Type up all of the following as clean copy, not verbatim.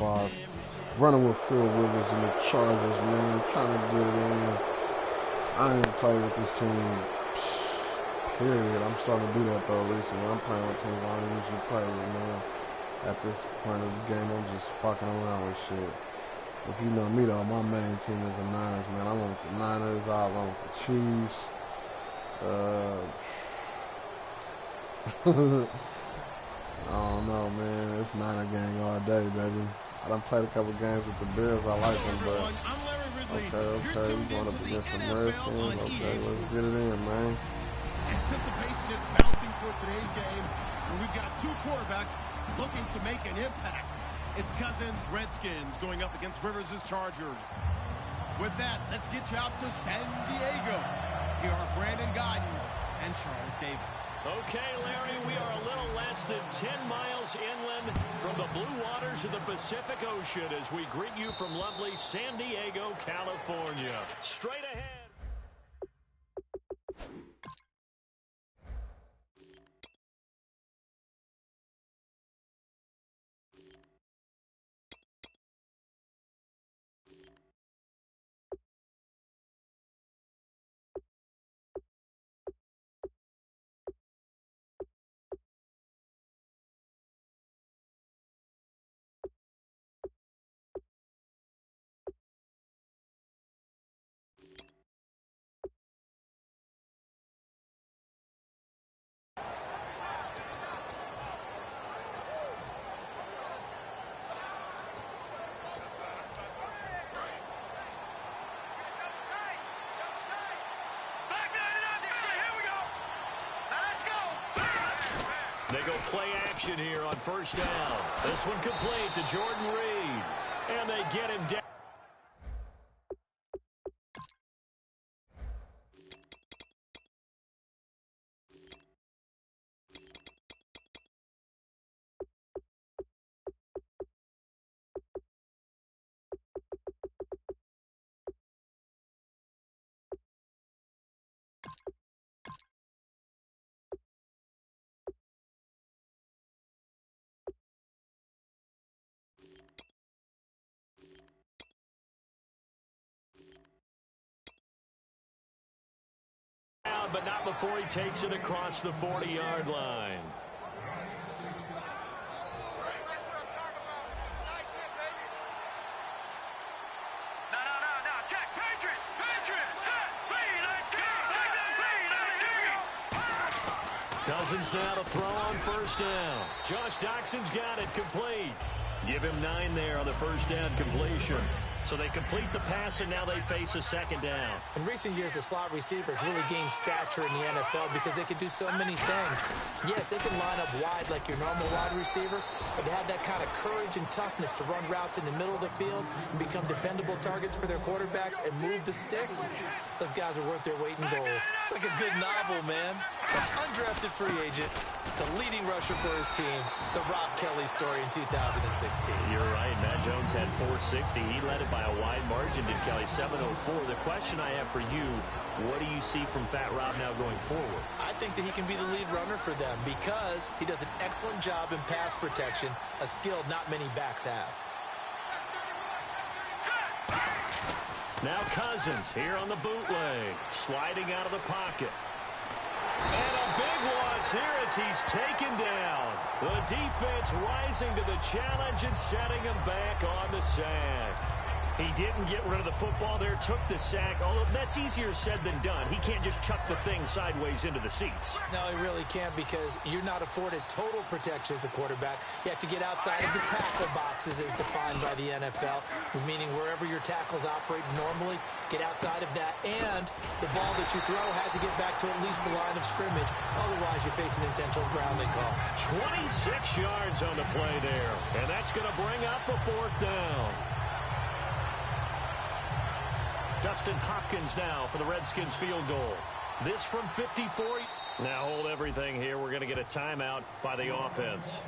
Running with Phil Rivers and the Chargers, man. Trying to get it in. I ain't played with this team, period. I'm starting to do that, though, recently. I'm playing with teams I don't usually play with, man. At this point of the game, I'm just fucking around with shit. If you know me, though, my main team is the Niners, man. I went with the Niners. I went with the Chiefs. I don't know, man. It's Niner gang all day, baby. I done played a couple games with the Bears. I like them, but okay. We going up against the Redskins. Okay, let's get it in, man. Anticipation is mounting for today's game, and we've got two quarterbacks looking to make an impact. It's Cousins, Redskins, going up against Rivers' Chargers. With that, let's get you out to San Diego. Here are Brandon Guyton and Charles Davis. Okay, Larry, we are a little less than 10 miles inland from the blue waters of the Pacific Ocean as we greet you from lovely San Diego, California. Straight ahead. They go play action here on first down. This one complete to Jordan Reed. And they get him down. But not before he takes it across the 40-yard line. Cousins now to throw on first down. Josh Doxson's got it complete. Give him 9 there on the first down completion. So they complete the pass, and now they face a second down. In recent years, the slot receivers really gained stature in the NFL because they can do so many things. Yes, they can line up wide like your normal wide receiver, but to have that kind of courage and toughness to run routes in the middle of the field and become dependable targets for their quarterbacks and move the sticks, those guys are worth their weight in gold. It's like a good novel, man. From undrafted free agent to leading rusher for his team, the Rob Kelly story in 2016. You're right. Matt Jones had 460. He led it by a wide margin, did Kelly, 704. The question I have for you, what do you see from Fat Rob now going forward? I think that he can be the lead runner for them because he does an excellent job in pass protection, a skill not many backs have. Now Cousins here on the bootleg, sliding out of the pocket. And a big loss here as he's taken down. The defense rising to the challenge and setting him back on the sack. He didn't get rid of the football there, took the sack. Although that's easier said than done. He can't just chuck the thing sideways into the seats. No, he really can't because you're not afforded total protection as a quarterback. You have to get outside of the tackle boxes as defined by the NFL, meaning wherever your tackles operate normally, get outside of that. And the ball that you throw has to get back to at least the line of scrimmage. Otherwise, you face an intentional grounding call. 26 yards on the play there. And that's going to bring up a 4th down. Dustin Hopkins now for the Redskins field goal. This from 54. Now hold everything here. We're going to get a timeout by the offense.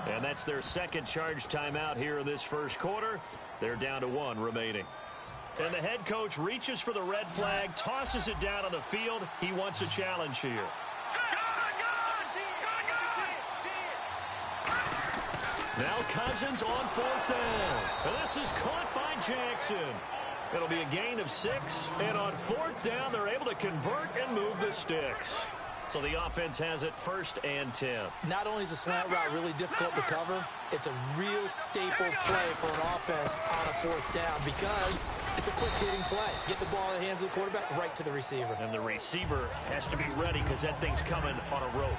And that's their second charge timeout here in this first quarter. They're down to 1 remaining. And the head coach reaches for the red flag, tosses it down on the field. He wants a challenge here. 9 Now Cousins on fourth down. And this is caught by Jackson. It'll be a gain of 6. And on fourth down, they're able to convert and move the sticks. So the offense has it 1st and 10. Not only is the slant route really difficult to cover, it's a real staple play for an offense on a fourth down because it's a quick-hitting play. Get the ball in the hands of the quarterback, right to the receiver. And the receiver has to be ready because that thing's coming on a rope.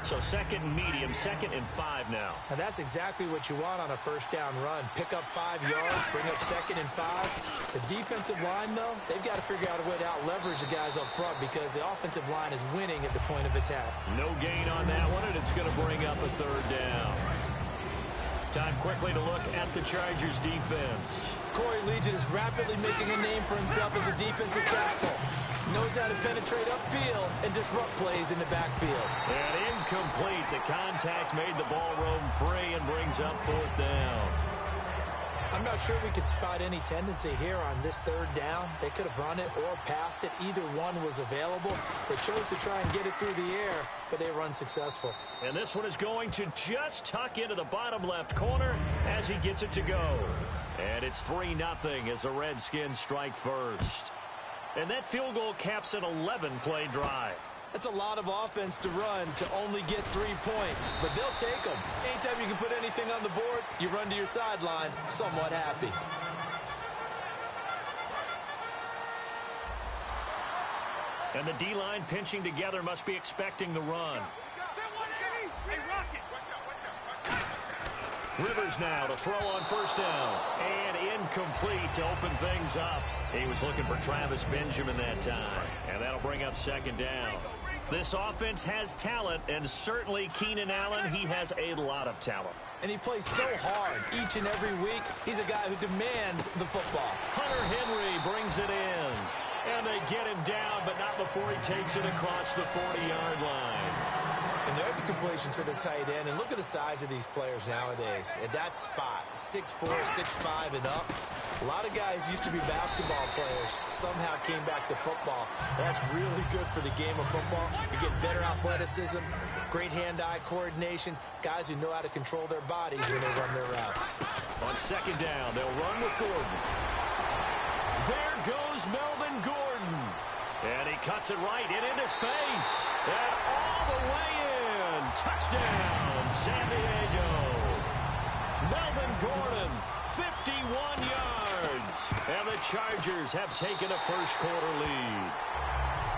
So 2nd and medium, 2nd and 5 now. And that's exactly what you want on a first down run. Pick up 5 yards, bring up 2nd and 5. The defensive line, though, they've got to figure out a way to out-leverage the guys up front because the offensive line is winning at the point of attack. No gain on that one, and it's going to bring up a 3rd down. Time quickly to look at the Chargers defense. Corey Legion is rapidly making a name for himself as a defensive tackle. Knows how to penetrate upfield and disrupt plays in the backfield. And incomplete. The contact made the ball roam free and brings up 4th down. I'm not sure we could spot any tendency here on this 3rd down. They could have run it or passed it. Either one was available. They chose to try and get it through the air, but they were unsuccessful. And this one is going to just tuck into the bottom left corner as he gets it to go. And it's 3-0 as the Redskins strike first. And that field goal caps an 11-play drive. That's a lot of offense to run to only get 3 points, but they'll take them. Anytime you can put anything on the board, you run to your sideline somewhat happy. And the D-line pinching together must be expecting the run. Rivers now to throw on first down. And incomplete to open things up. He was looking for Travis Benjamin that time. And that'll bring up 2nd down. This offense has talent, and certainly Keenan Allen, he has a lot of talent. And he plays so hard each and every week. He's a guy who demands the football. Hunter Henry brings it in. And they get him down, but not before he takes it across the 40-yard line. And there's a completion to the tight end. And look at the size of these players nowadays. At that spot, 6'4", 6'5", and up. A lot of guys used to be basketball players, somehow came back to football. That's really good for the game of football. You get better athleticism, great hand-eye coordination, guys who know how to control their bodies when they run their routes. On 2nd down, they'll run with Gordon. There goes Melvon Gordon. And he cuts it right into space. And all the way in. Touchdown, San Diego. Melvon Gordon, 51 yards. And the Chargers have taken a first-quarter lead.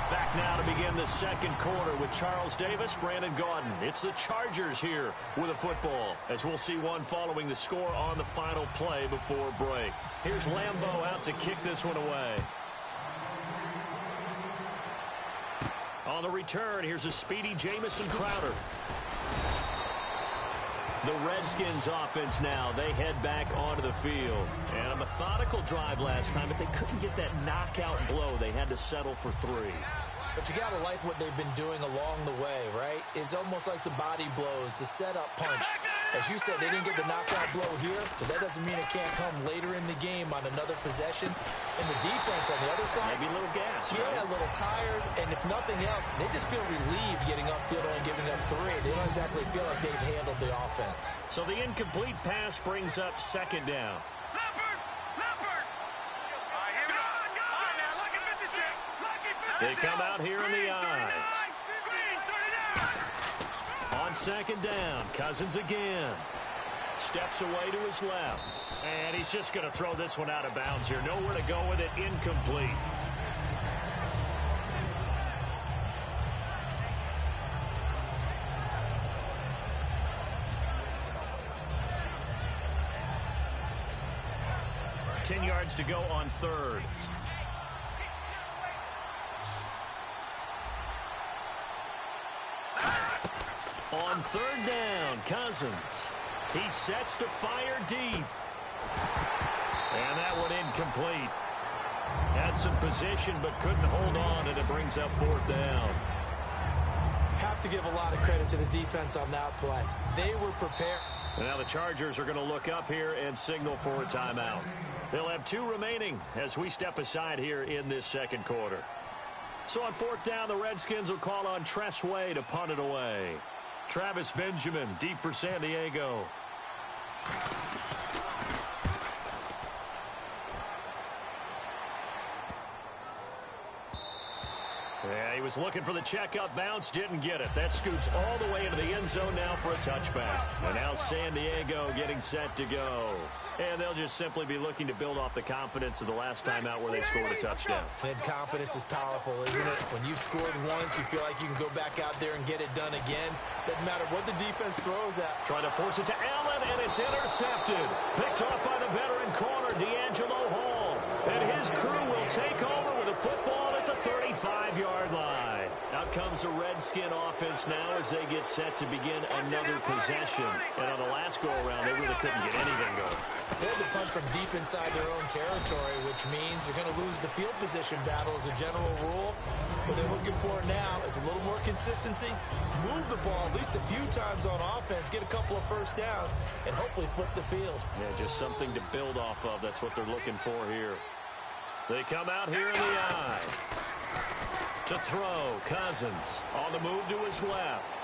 Back now to begin the 2nd quarter with Charles Davis, Brandon Gaudin. It's the Chargers here with a football, as we'll see one following the score on the final play before break. Here's Lambeau out to kick this one away. On the return, here's a speedy Jamison Crowder. The Redskins offense now, they head back onto the field. And a methodical drive last time, but they couldn't get that knockout blow. They had to settle for 3. But you got to like what they've been doing along the way, right? It's almost like the body blows, the setup punch. As you said, they didn't get the knockout blow here, but that doesn't mean it can't come later in the game on another possession. And the defense on the other side, maybe a little gas. Yeah, right? A little tired. And if nothing else, they just feel relieved getting upfield and giving up 3. They don't exactly feel like they've handled the offense. So the incomplete pass brings up 2nd down. They come out here in the eye. On 2nd down, Cousins again. Steps away to his left. And he's just going to throw this one out of bounds here. Nowhere to go with it. Incomplete. Ten yards to go on 3rd. On 3rd down, Cousins. He sets to fire deep. And that one incomplete. Had some position but couldn't hold on, and it brings up 4th down. Have to give a lot of credit to the defense on that play. They were prepared. Now the Chargers are going to look up here and signal for a timeout. They'll have 2 remaining as we step aside here in this 2nd quarter. So on 4th down, the Redskins will call on Tress Way to punt it away. Travis Benjamin deep for San Diego. Yeah, he was looking for the checkup bounce, didn't get it. That scoots all the way into the end zone now for a touchback. And now San Diego getting set to go. And they'll just simply be looking to build off the confidence of the last time out where they scored a touchdown. And confidence is powerful, isn't it? When you've scored once, you feel like you can go back out there and get it done again. Doesn't matter what the defense throws at. Trying to force it to Allen, and it's intercepted. Picked off by the veteran corner, D'Angelo Hall. And his crew will take over with a football at the 35-yard line. Out comes the Redskin offense now as they get set to begin another possession. And on the last go-around, they really couldn't get anything going. They had to punt from deep inside their own territory, which means you're going to lose the field position battle as a general rule. What they're looking for now is a little more consistency, move the ball at least a few times on offense, get a couple of first downs, and hopefully flip the field. Yeah, just something to build off of. That's what they're looking for here. They come out here in the eye. To throw, Cousins on the move to his left.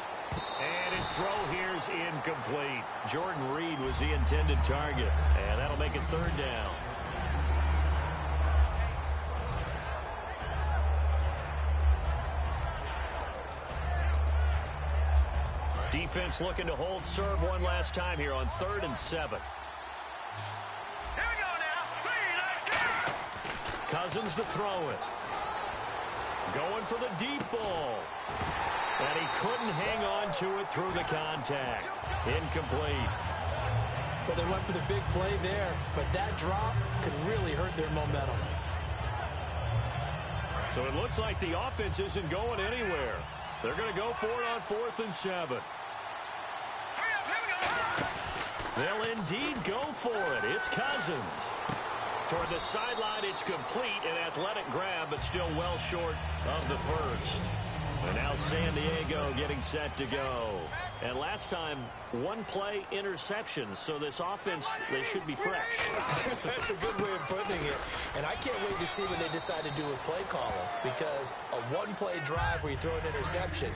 And his throw here's incomplete. Jordan Reed was the intended target. And that'll make it third down. Defense looking to hold serve one last time here on 3rd and 7. Here we go now. Cousins to throw it. Going for the deep ball. And he couldn't hang on to it through the contact. Incomplete. Well, they went for the big play there, but that drop could really hurt their momentum. So it looks like the offense isn't going anywhere. They're going to go for it on 4th and 7. They'll indeed go for it. It's Cousins. Toward the sideline, it's complete. An athletic grab, but still well short of the first. And now San Diego getting set to go. And last time, one play interceptions. So this offense, they should be fresh. That's a good way of putting it. And I can't wait to see what they decide to do with play calling. Because a one-play drive where you throw an interception,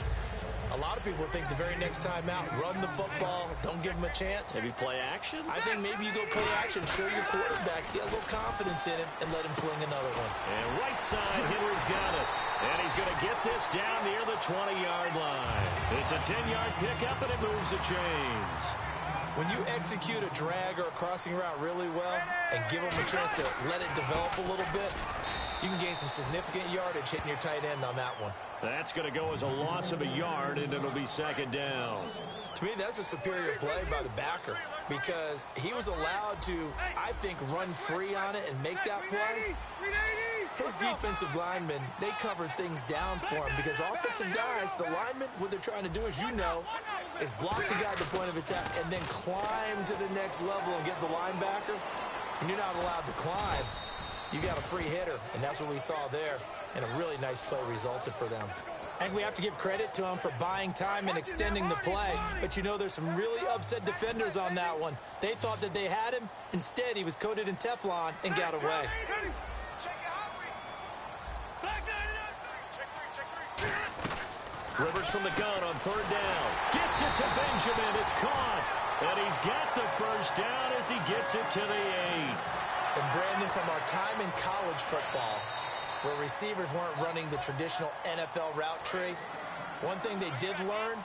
a lot of people think the very next time out, run the football, don't give them a chance. Maybe play action? I think maybe you go play action, show your quarterback, get a little confidence in him, and let him fling another one. And right side, Henry's got it. And he's going to get this down near the 20-yard line. It's a 10-yard pickup, and it moves the chains. When you execute a drag or a crossing route really well and give them a chance to let it develop a little bit, you can gain some significant yardage hitting your tight end on that one. That's going to go as a loss of a yard, and it'll be second down. To me, that's a superior play by the backer because he was allowed to, I think, run free on it and make that play. His defensive linemen, they covered things down for him because offensive guys, the linemen, what they're trying to do, as you know, is block the guy at the point of attack and then climb to the next level and get the linebacker. And you're not allowed to climb. You got a free hitter, and that's what we saw there. And a really nice play resulted for them. I think we have to give credit to him for buying time and extending the play. But you know, there's some really upset defenders on that one. They thought that they had him. Instead, he was coated in Teflon and got away. Rivers from the gun on 3rd down. Gets it to Benjamin. It's caught. And he's got the first down as he gets it to the 8. And Brandon, from our time in college football, where receivers weren't running the traditional NFL route tree, one thing they did learn,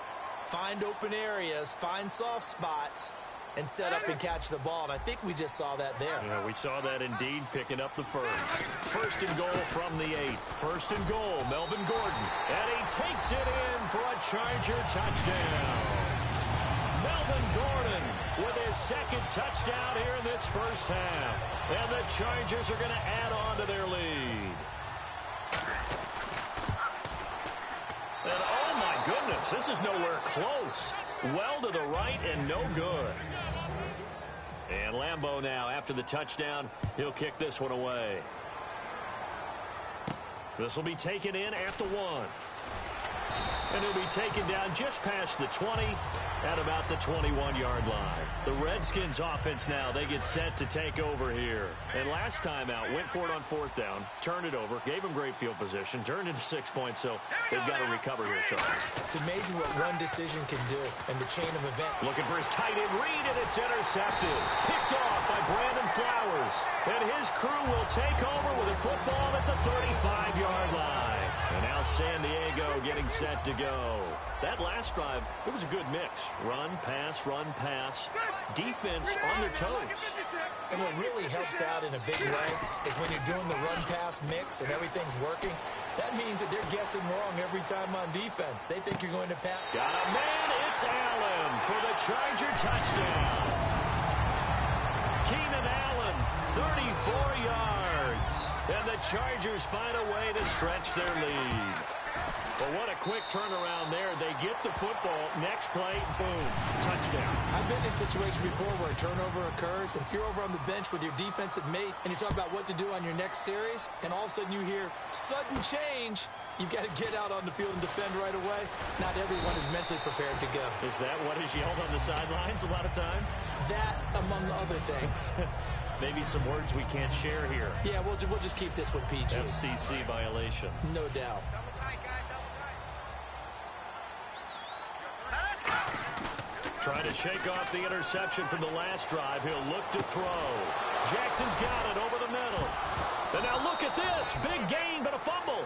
find open areas, find soft spots, and set up and catch the ball. And I think we just saw that there. Yeah, we saw that indeed, picking up the first. 1st and goal from the 8. 1st and goal, Melvon Gordon. And he takes it in for a Charger touchdown. Melvon Gordon with his 2nd touchdown here in this first half. And the Chargers are going to add on to their lead. And oh my goodness, this is nowhere close. Well to the right and no good. And Lambeau now, after the touchdown, he'll kick this one away. This will be taken in at the 1. And he'll be taken down just past the 20. at about the 21-yard line. The Redskins offense now, they get set to take over here. And last time out, went for it on 4th down, turned it over, gave them great field position, turned into 6 points, so they've got to recover here, Charles. It's amazing what one decision can do in the chain of events. Looking for his tight end read, and it's intercepted. Picked off by Brandon Flowers. And his crew will take over with a football at the 35-yard line. And now San Diego getting set to go. That last drive, it was a good mix. Run, pass, defense on their toes. And what really helps out in a big way is when you're doing the run-pass mix and everything's working, that means that they're guessing wrong every time on defense. They think you're going to pass. Got a man, it's Allen for the Charger touchdown. Keenan Allen, 34 yards. And the Chargers find a way to stretch their lead. But what a quick turnaround there. They get the football. Next play, boom, touchdown. I've been in a situation before where a turnover occurs, and if you're over on the bench with your defensive mate and you talk about what to do on your next series, and all of a sudden you hear sudden change, you've got to get out on the field and defend right away. Not everyone is mentally prepared to go. Is that what is yelled on the sidelines a lot of times? That, among other things. Maybe some words we can't share here. Yeah, we'll just keep this one PG. FCC violation. No doubt. Trying to shake off the interception from the last drive. He'll look to throw. Jackson's got it over the middle. And now look at this. Big gain, but a fumble.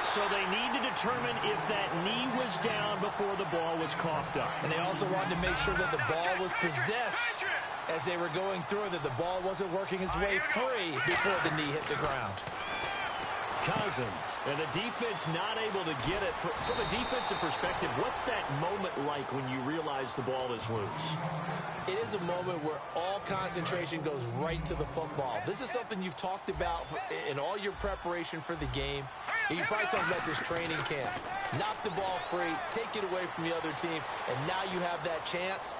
So they need to determine if that knee was down before the ball was coughed up. And they also wanted to make sure that the ball was possessed as they were going through, that the ball wasn't working its way free before the knee hit the ground. Cousins, and the defense not able to get it. From a defensive perspective, what's that moment like when you realize the ball is loose? It is a moment where all concentration goes right to the football. This is something you've talked about in all your preparation for the game. You probably talked about this training camp. Knock the ball free, take it away from the other team, and now you have that chance.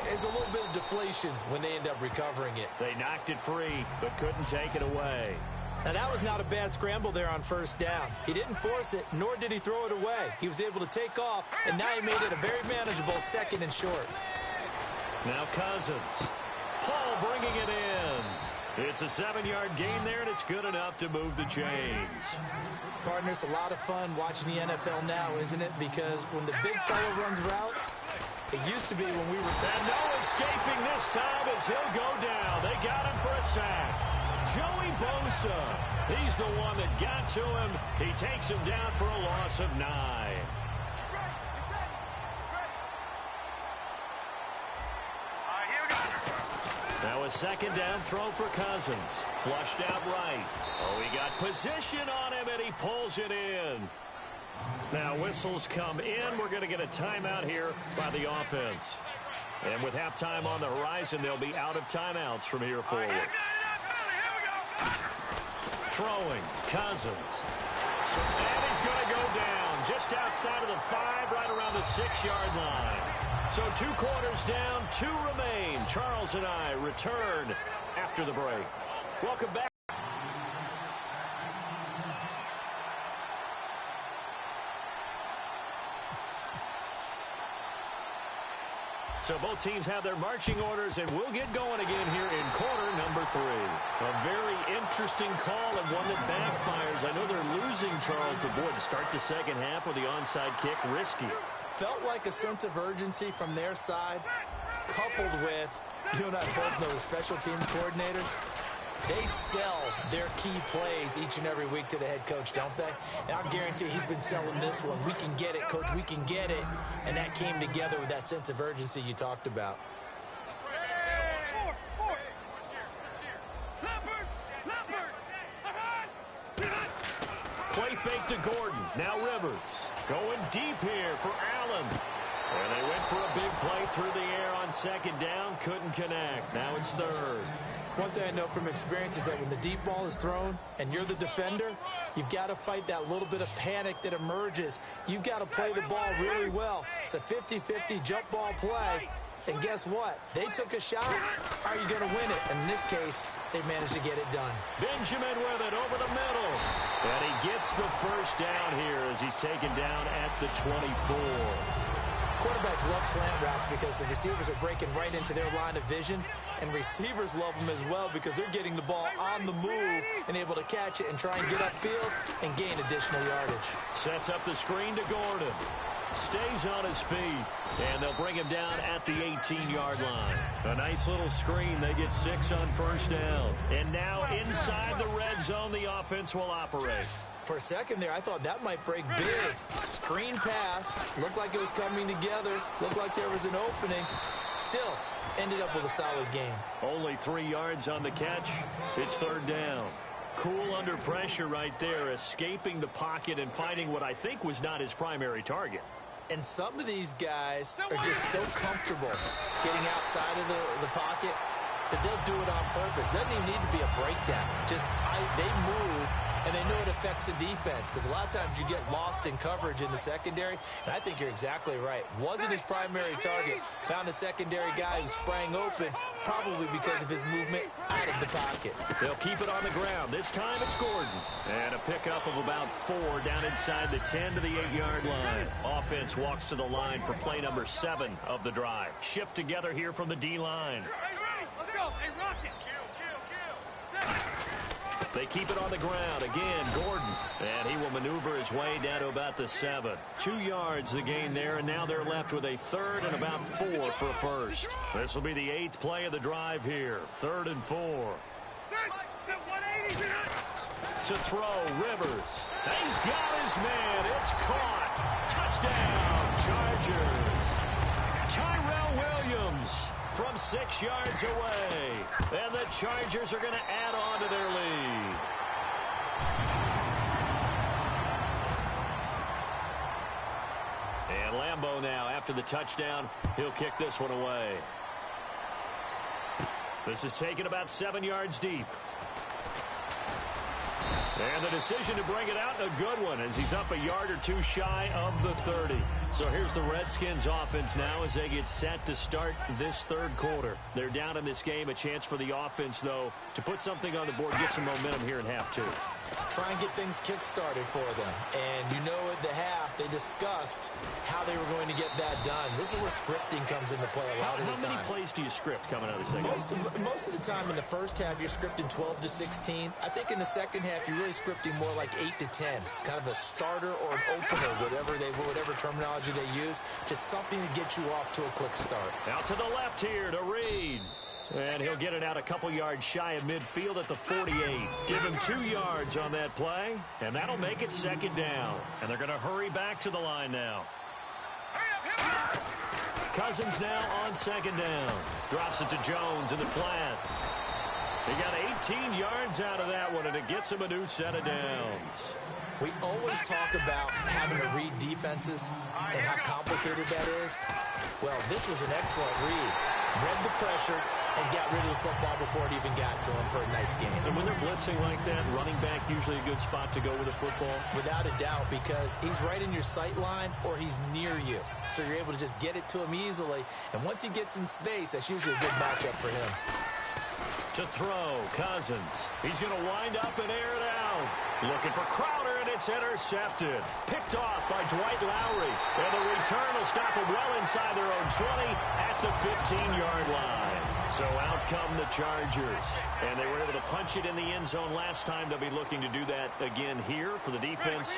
There's a little bit of deflation when they end up recovering it. They knocked it free, but couldn't take it away. Now, that was not a bad scramble there on 1st down. He didn't force it, nor did he throw it away. He was able to take off, and now he made it a very manageable 2nd and short. Now Cousins. Paul bringing it in. It's a 7-yard gain there, and it's good enough to move the chains. Partner, it's a lot of fun watching the NFL now, isn't it? Because when the big fella runs routes, it used to be when we were... And no escaping this time as he'll go down. They got him for a sack. Joey Bosa, he's the one that got to him. He takes him down for a loss of 9. Now a 2nd down throw for Cousins. Flushed out right. Oh, he got position on him, and he pulls it in. Now whistles come in. We're going to get a timeout here by the offense. And with halftime on the horizon, they'll be out of timeouts from here forward. Throwing, Cousins. And he's going to go down just outside of the 5, right around the 6-yard line. So 2 quarters down, 2 remain. Charles and I return after the break. Welcome back. So both teams have their marching orders, and we'll get going again here in quarter number 3. A very interesting call and one that backfires. I know they're losing, Charles, but boy, to start the second half with the onside kick, risky. Felt like a sense of urgency from their side, coupled with, you and I both know the special teams coordinators. They sell their key plays each and every week to the head coach, don't they? And I guarantee he's been selling this one. We can get it, coach. We can get it. And that came together with that sense of urgency you talked about. Play fake to Gordon. Now Rivers. Going deep here for Allen. And they went for a big play through the air on 2nd down. Couldn't connect. Now it's 3rd. One thing I know from experience is that when the deep ball is thrown and you're the defender, you've got to fight that little bit of panic that emerges. You've got to play the ball really well. It's a 50-50 jump ball play. And guess what? They took a shot. Are you going to win it? And in this case, they managed to get it done. Benjamin with it over the middle. And he gets the 1st down here as he's taken down at the 24. Quarterbacks love slant routes because the receivers are breaking right into their line of vision, and receivers love them as well because they're getting the ball on the move and able to catch it and try and get upfield and gain additional yardage. Sets up the screen to Gordon. Stays on his feet, and they'll bring him down at the 18-yard line. A nice little screen. They get 6 on first down. And now inside the red zone, the offense will operate. For a second there, I thought that might break big. Screen pass. Looked like it was coming together. Looked like there was an opening. Still, ended up with a solid game. Only 3 yards on the catch. It's third down. Cool under pressure right there, escaping the pocket and finding what I think was not his primary target. And some of these guys are just so comfortable getting outside of the pocket that they'll do it on purpose. It doesn't even need to be a breakdown. Just they move, and they know it affects the defense because a lot of times you get lost in coverage in the secondary, and I think you're exactly right. Wasn't his primary target. Found a secondary guy who sprang open, probably because of his movement out of the pocket. They'll keep it on the ground. This time it's Gordon. And a pickup of about 4 down inside the 10 to the 8-yard line. Offense walks to the line for play number 7 of the drive. Shift together here from the D-line. Let's go. Hey, Rocket. They keep it on the ground. Again, Gordon. And he will maneuver his way down to about the 7. 2 yards the gain there, and now they're left with a third and about 4 for a first. This will be the 8th play of the drive here. 3rd and 4. To throw, Rivers. He's got his man. It's caught. Touchdown, Chargers. Tyrell Williams from 6 yards away. And the Chargers are going to add on to their lead. And Lambeau now, after the touchdown, he'll kick this one away. This is taken about 7 yards deep. And the decision to bring it out, a good one, as he's up a yard or 2 shy of the 30. So here's the Redskins offense now as they get set to start this 3rd quarter. They're down in this game. A chance for the offense, though, to put something on the board, get some momentum here in half 2. Try and get things kick-started for them. And you know at the half, they discussed how they were going to get that done. This is where scripting comes into play a lot of the time. How many plays do you script coming out of the second half? Most of the time in the first half, you're scripting 12 to 16. I think in the second half, you're really scripting more like 8 to 10. Kind of a starter or an opener, whatever terminology they use. Just something to get you off to a quick start. Out to the left here to Reed. And he'll get it out a couple yards shy of midfield at the 48. Give him 2 yards on that play, and that'll make it 2nd down. And they're going to hurry back to the line now. Cousins now on 2nd down. Drops it to Jones in the flat. He got 18 yards out of that one, and it gets him a new set of downs. We always talk about having to read defenses and how complicated that is. Well, this was an excellent read. Read the pressure and got rid of the football before it even got to him for a nice game. And when they're blitzing like that, running back usually a good spot to go with the football? Without a doubt, because he's right in your sight line or he's near you. So you're able to just get it to him easily. And once he gets in space, that's usually a good matchup for him. To throw, Cousins. He's going to wind up and air it out. Looking for Crowder, and it's intercepted. Picked off by Dwight Lowry. And the return will stop him well inside their own 20 at the 15-yard line. So out come the Chargers. And they were able to punch it in the end zone last time. They'll be looking to do that again here for the defense.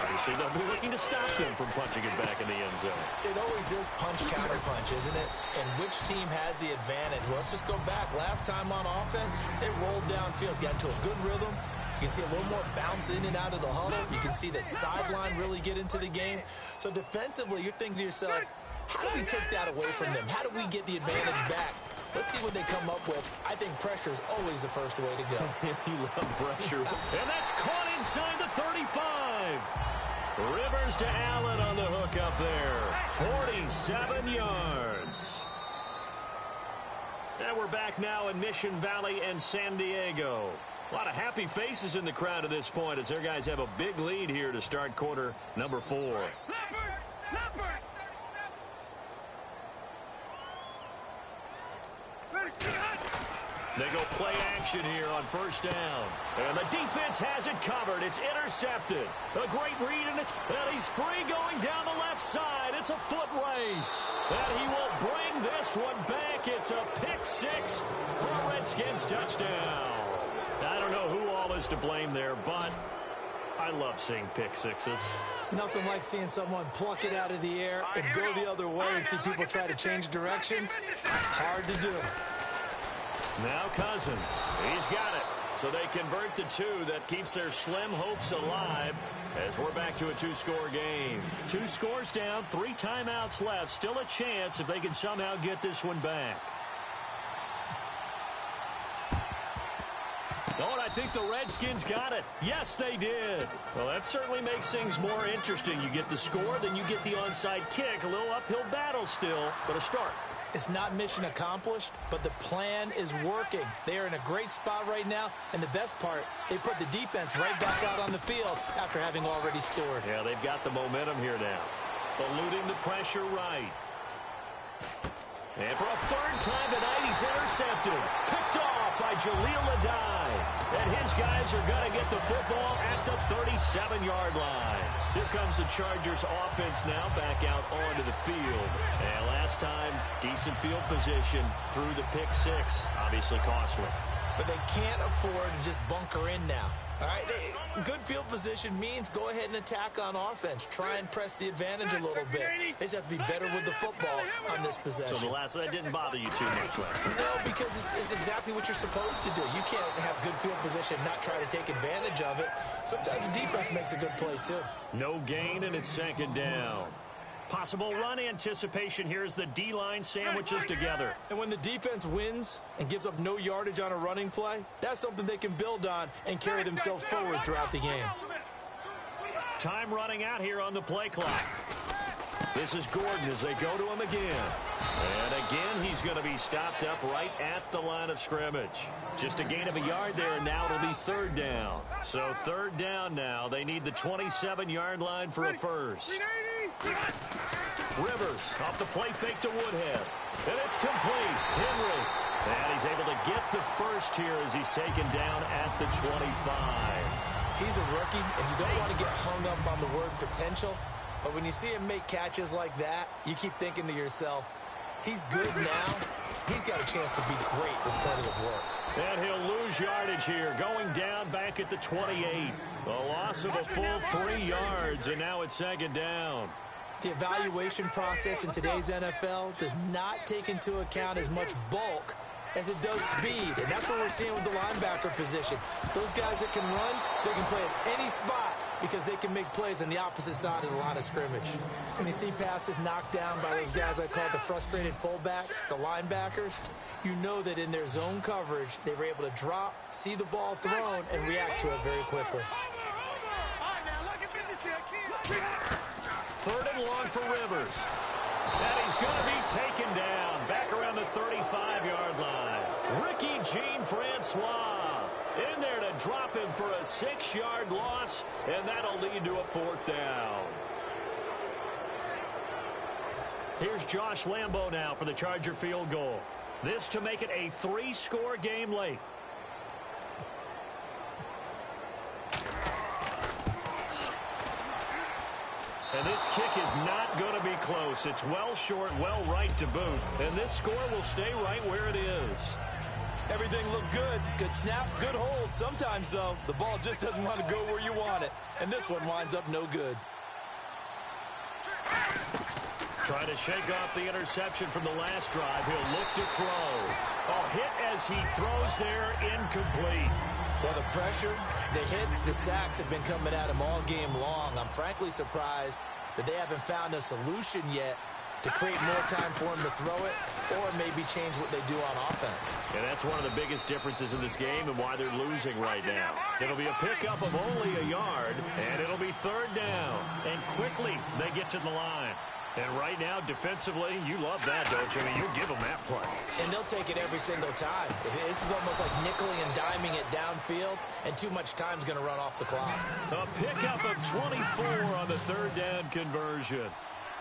Obviously, they'll be looking to stop them from punching it back in the end zone. It always is punch-counter-punch, isn't it? And which team has the advantage? Well, let's just go back. Last time on offense, they rolled downfield, got into a good rhythm. You can see a little more bounce in and out of the huddle. You can see that sideline really get into the game. So defensively, you're thinking to yourself, how do we take that away from them? How do we get the advantage back? Let's see what they come up with. I think pressure is always the first way to go. You love pressure. And that's caught inside the 35. Rivers to Allen on the hook up there. 47 yards. And we're back now in Mission Valley and San Diego. A lot of happy faces in the crowd at this point as their guys have a big lead here to start quarter number 4. They go play action here on first down. And the defense has it covered. It's intercepted. A great read, and he's free going down the left side. It's a foot race. And he will bring this one back. It's a pick six for a Redskins touchdown. I don't know who all is to blame there, but I love seeing pick sixes. Nothing like seeing someone pluck it out of the air and go the other way and see people try to change directions. Hard to do. Now Cousins. He's got it. So they convert the two. That keeps their slim hopes alive as we're back to a two-score game. 2 scores down, 3 timeouts left. Still a chance if they can somehow get this one back. Oh, and I think the Redskins got it. Yes, they did. Well, that certainly makes things more interesting. You get the score, then you get the onside kick. A little uphill battle still, but a start. It's not mission accomplished, but the plan is working. They are in a great spot right now, and the best part, they put the defense right back out on the field after having already scored. Yeah, they've got the momentum here now. Eluding the pressure right. And for a third time tonight, he's intercepted. Picked off by Jaleel Adai. And his guys are going to get the football at the 37-yard line. Here comes the Chargers offense now back out onto the field. And last time, decent field position through the pick six. Obviously costly. But they can't afford to just bunker in now. All right, good field position means go ahead and attack on offense. Try and press the advantage a little bit. They just have to be better with the football on this possession. So that didn't bother you too much last time? No, because it's exactly what you're supposed to do. You can't have good field position, not try to take advantage of it. Sometimes the defense makes a good play, too. No gain, and it's second down. Possible run anticipation here as the D-line sandwiches together. And when the defense wins and gives up no yardage on a running play, that's something they can build on and carry themselves forward throughout the game. Time running out here on the play clock. This is Gordon as they go to him again. And again, he's going to be stopped up right at the line of scrimmage. Just a gain of a yard there, and now it'll be third down. So third down now. They need the 27-yard line for a first. Rivers off the play fake to Woodhead. And it's complete. Henry. And he's able to get the first here as he's taken down at the 25. He's a rookie, and you don't want to get hung up on the word potential. But when you see him make catches like that, you keep thinking to yourself, he's good now. He's got a chance to be great with plenty of work. And he'll lose yardage here, going down back at the 28. A loss of a full 3 yards, and now it's second down. The evaluation process in today's NFL does not take into account as much bulk as it does speed, and that's what we're seeing with the linebacker position. Those guys that can run, they can play at any spot because they can make plays on the opposite side of the line of scrimmage. When you see passes knocked down by those guys I call the frustrated fullbacks, the linebackers, you know that in their zone coverage, they were able to drop, see the ball thrown, and react to it very quickly. Third and long for Rivers. And he's going to be taken down back around the 35-yard line. Ricky Jean-Francois in there to drop him for a 6-yard loss, and that'll lead to a fourth down. Here's Josh Lambo now for the Charger field goal. This to make it a 3-score game late. And this kick is not going to be close. It's well short, well right to boot. And this score will stay right where it is. Everything looked good. Good snap, good hold. Sometimes, though, the ball just doesn't want to go where you want it. And this one winds up no good. Trying to shake off the interception from the last drive. He'll look to throw. A hit as he throws there, incomplete. Well, the pressure, the hits, the sacks have been coming at him all game long. I'm frankly surprised that they haven't found a solution yet to create more time for him to throw it or maybe change what they do on offense. And that's one of the biggest differences in this game and why they're losing right now. It'll be a pickup of only a yard, and it'll be third down. And quickly they get to the line. And right now, defensively, you love that, don't you? I mean, you give them that play. And they'll take it every single time. This is almost like nickeling and diming it downfield, and too much time's going to run off the clock. A pickup of 24 on the third down conversion.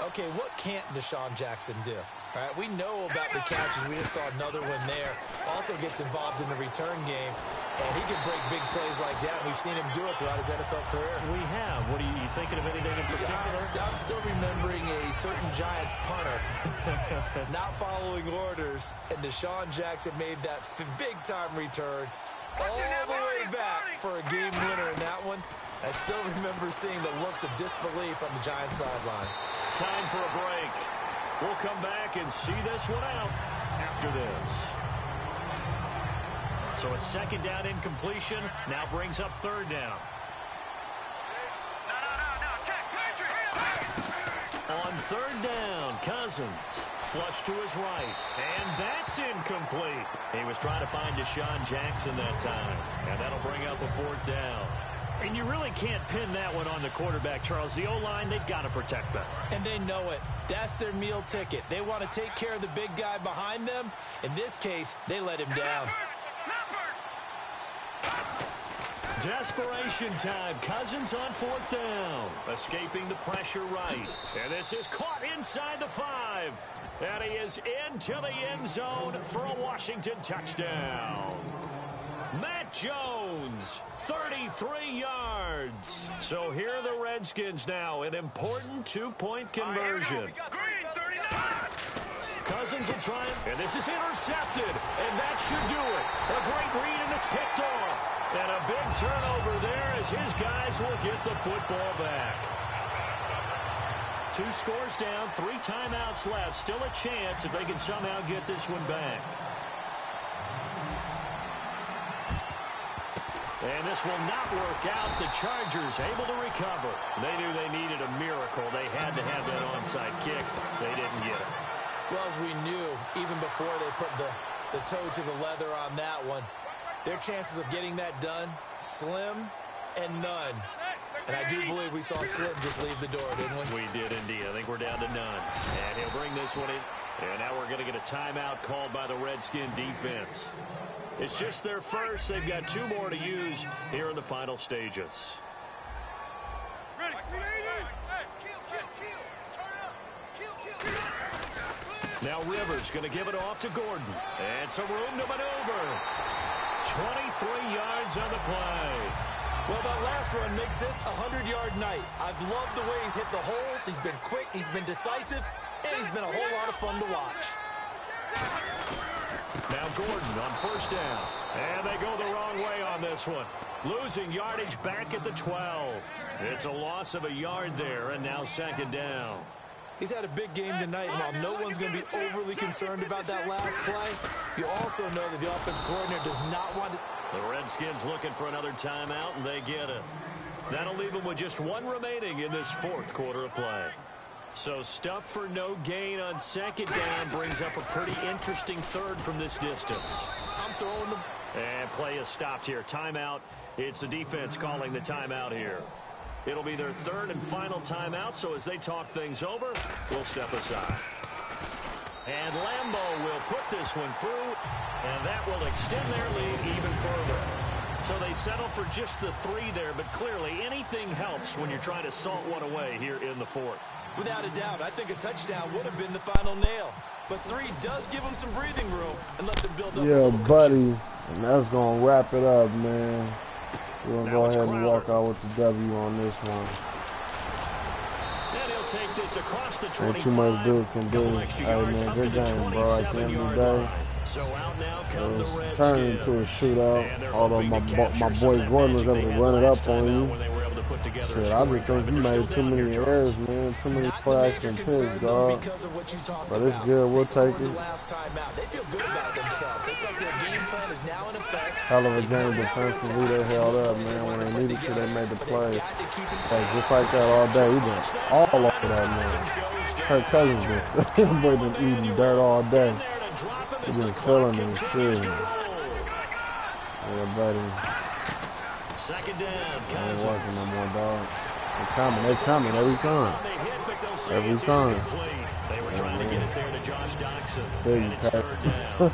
Okay, what can't Deshaun Jackson do? All right, we know about the catches. We just saw another one there. Also gets involved in the return game, and he can break big plays like that. We've seen him do it throughout his NFL career. We have. What are you thinking of anything in particular? I'm still remembering a certain Giants punter not following orders, and Deshaun Jackson made that big-time return all the way back for a game winner in that one. I still remember seeing the looks of disbelief on the Giants sideline. Time for a break. We'll come back and see this one out after this. So a second down incompletion now brings up third down. On third down, Cousins flush to his right, and that's incomplete. He was trying to find Deshaun Jackson that time, and that'll bring up a fourth down. And you really can't pin that one on the quarterback, Charles. The O-line, they've got to protect that. And they know it. That's their meal ticket. They want to take care of the big guy behind them. In this case, they let him down. Desperation time. Cousins on fourth down. Escaping the pressure right. And this is caught inside the 5. And he is into the end zone for a Washington touchdown. Matt Jones, 33 yards. So here are the Redskins now, an important 2-point conversion. Cousins will try it, and this is intercepted, and that should do it. A great read, and it's picked off. And a big turnover there as his guys will get the football back. 2 scores down, 3 timeouts left. Still a chance if they can somehow get this one back. And this will not work out. The Chargers able to recover. They knew they needed a miracle. They had to have that onside kick. They didn't get it. Well, as we knew, even before they put the toe to the leather on that one, their chances of getting that done, slim and none. And I do believe we saw Slim just leave the door, didn't we? We did indeed. I think we're down to none. And he'll bring this one in. And now we're going to get a timeout called by the Redskin defense. It's just their first. They've got 2 more to use here in the final stages. Now Rivers going to give it off to Gordon. And some room to maneuver. 23 yards on the play. Well, that last run makes this a 100-yard night. I've loved the way he's hit the holes. He's been quick. He's been decisive. And he's been a whole lot of fun to watch. Now Gordon on first down. And they go the wrong way on this one. Losing yardage back at the 12. It's a loss of a yard there, and now second down. He's had a big game tonight, and while no one's going to be overly concerned about that last play, you also know that the offense coordinator does not want to... The Redskins looking for another timeout, and they get it. That'll leave them with just 1 remaining in this 4th quarter of play. So stuff for no gain on second down brings up a pretty interesting third from this distance. I'm throwing them. And play is stopped here. Timeout. It's the defense calling the timeout here. It'll be their 3rd and final timeout, so as they talk things over, we'll step aside. And Lambeau will put this one through, and that will extend their lead even further. So they settle for just the 3 there, but clearly anything helps when you're trying to salt one away here in the 4th. Without a doubt, I think a touchdown would have been the final nail. But 3 does give them some breathing room and lets them build up. Yeah, buddy. And that's going to wrap it up, man. We're going to go ahead and walk out with the W on this one. And he'll take this across the 25. Ain't too much dude can do. Hey, man, good game, bro. At the end of the day, so out now come the Redskins. turned into a shootout. Although my boy Gordon was able to run it up on you. Shit, I just think you made too many errors, man. Too many play-action picks, dog. But it's good. We'll take it. They feel good about themselves. They feel like their game plan is now in effect. Hell of a game defensively. They held up, man. When they needed to, they made the play. Like, just like that all day. He been all over that, man. Kirk Cousins been, boy been eating dirt all day. He been killing his shit. Yeah, buddy. Second down, I ain't working no more, dog. They coming every time. Every time. They were trying to get it there to Josh Doxson. Big It's third down.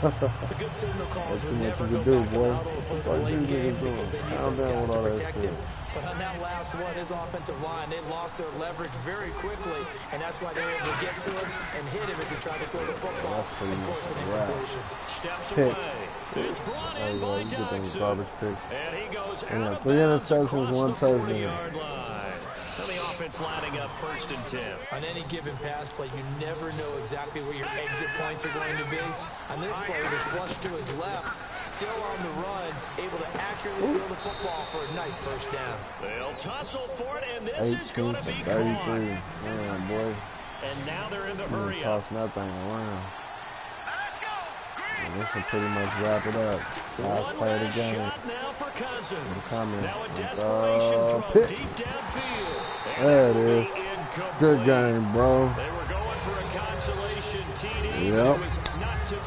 The good signal calls That's were too much never you can go do, back boy. out over What the you late game niggas doing? because they need Calm those down guys with to all that protect shit. him. But on that last one, his offensive line, they lost their leverage very quickly, and that's why they were able to get to him and hit him as he tried to throw the football and force an incompletion. Steps Pick. away. It's brought in by You get them Jackson. garbage picks. And he goes And out of 3 bounds interceptions, across 1 the touchdown. 40-yard line. And the offense lining up 1st and 10. On any given pass play, you never know exactly where your exit points are going to be. On this play, it was flushed to his left, still on the run, able to accurately throw the football for a nice 1st down. They'll tussle for it, and this is 18 going to to be 33. caught. Man, boy. And now they're in the You hurry up. tossing that thing around. And this will pretty much wrap it up. Last One play of the last game. shot now for Cousins. Comment. Now a desperation throw Pick. deep downfield. And There it that will is. be incomplete. Good game, bro. They were going for a consolation TD, Yep. but it was not to be.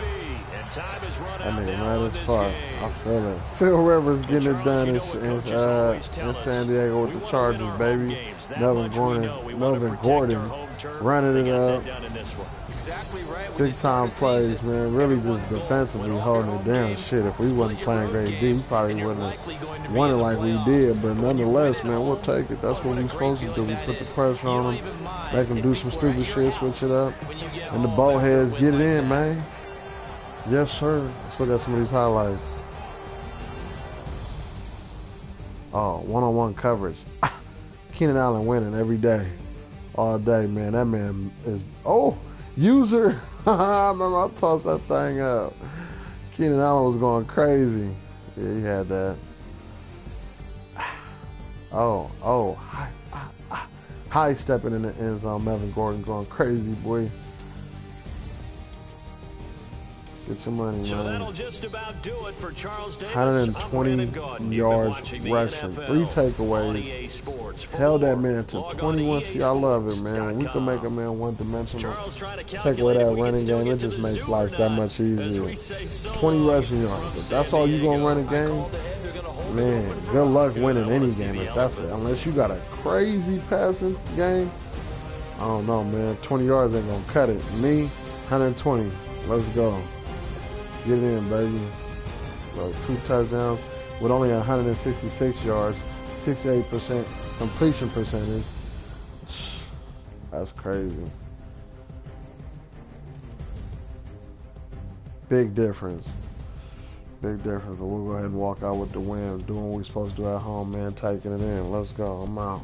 And time is run That out nigga now mad in as this fuck. game. I feel it. Phil Rivers getting it Charles, done you in, know what coaches always tell in us. San Diego with We the wanna Chargers, win our baby. home games. That Melvin much we know. We wanna Melvin protect Gordon our home turf. running They it got up. that done in this one. Exactly right. When Big you start time a plays, season, man. Really everyone's just goal. defensively Win all holding your it home down. games, Shit, if we split wasn't your playing road great D, we games, probably and you're wouldn't likely going to have be won it in the like we playoffs. did. But When you win nonetheless, at man, we'll home, take it. That's boy, what what a we great supposed to do. feeling We that put the is. pressure You on don't them, even mind make them if do people some are at stupid your shit, house switch it up. when you get And the home bow after a heads win get it like in, that. man. Yes, sir. Let's look at some of these highlights. Oh, one-on-one coverage. Keenan Allen winning every day, all day, man. That man is, user. I remember I tossed that thing up. Keenan Allen was going crazy. Yeah, he had that. High stepping in the end zone. Melvin Gordon going crazy, boy. Get your money, So man. that'll just about do it for Charles Davis. 120 yards rushing, 3 takeaways. Held that man to 21. See, I love it, man. When we can make a man one-dimensional, take away that running game, it just makes life that much easier. 20 rushing yards. If that's all you gonna run a game, man, good luck winning any game if that's it. Unless you got a crazy passing game, I don't know, man. 20 yards ain't gonna cut it. Me, 120. Let's go. Get it in, baby. So 2 touchdowns with only 166 yards, 68% completion percentage. That's crazy. Big difference. Big difference. But we'll go ahead and walk out with the win. Doing what we're supposed to do at home, man. Taking it in. Let's go. I'm out.